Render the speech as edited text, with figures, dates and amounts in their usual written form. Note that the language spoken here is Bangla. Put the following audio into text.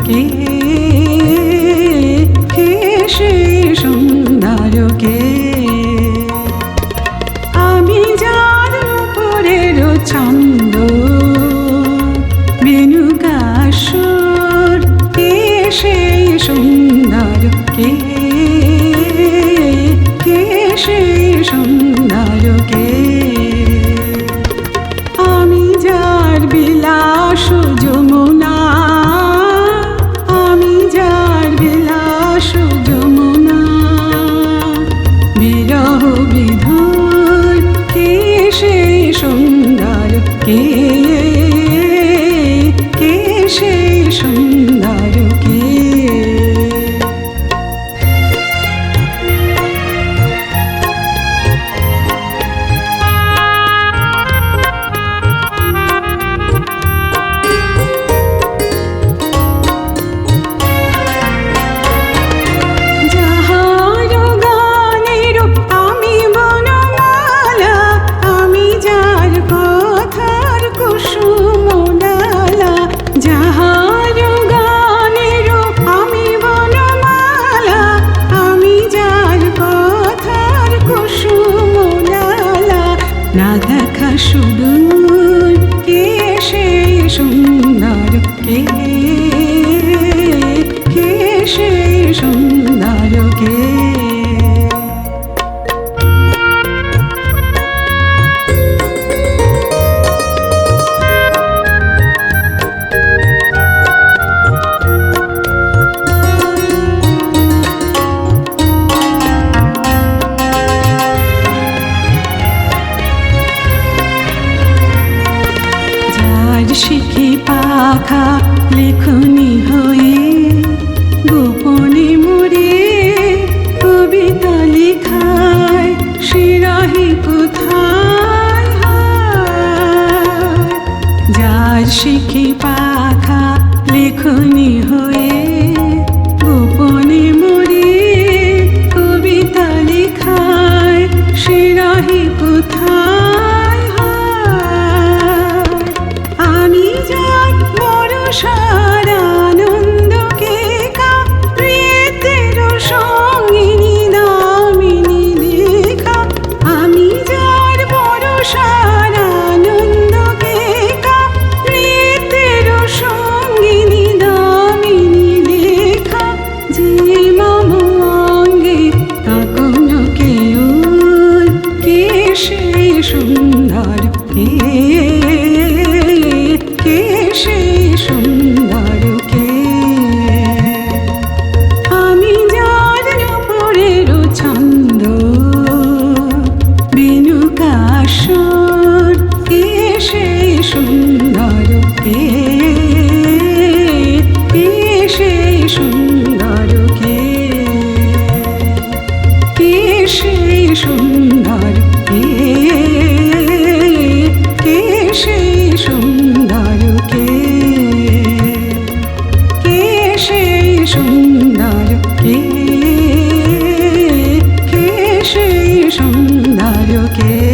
কে কে সে সুন্দর কে আমি যার উপরের ছন্দ বেণুকাসুর কে সেই সুন্দর কে কে সেই সুন্দর কে আমি যার বিলাস যমুনা আমি যার বিলাস যমুনা বিরহ বিধুর কে সেই সুন্দর কে কে সেই সুন্দর কে না দেখা সুদূর কে সেই সুন্দর কে কে সেই সুন্দর কে শিখি পাখা লেখনি হয়ে গোপনে মরে কবিতা লিখায় শিরাহি কোথায় যার শিখি পাখা লেখনি হয়ে গোপনে মরে কবিতা লিখায় শিরাহি কোথায় সারানন্দকে প্রেতের সঙ্গিনী দামিনী লেখা আমি যার বড় সারানন্দকে প্রেতের সঙ্গিনী দামিনী লেখা যে মম অঙ্গে তখন কেউর কে সেই সুন্দর কে কে সেই সুন্দর কে আমি যার উপরের ছন্দ বেণুকাসুর কে সেই সুন্দর কে কে সেই সুন্দর কে কে সেই সুন্দর কে কে সেই সুন্দর কে কে সেই সুন্দর কে কে সেই সুন্দর কে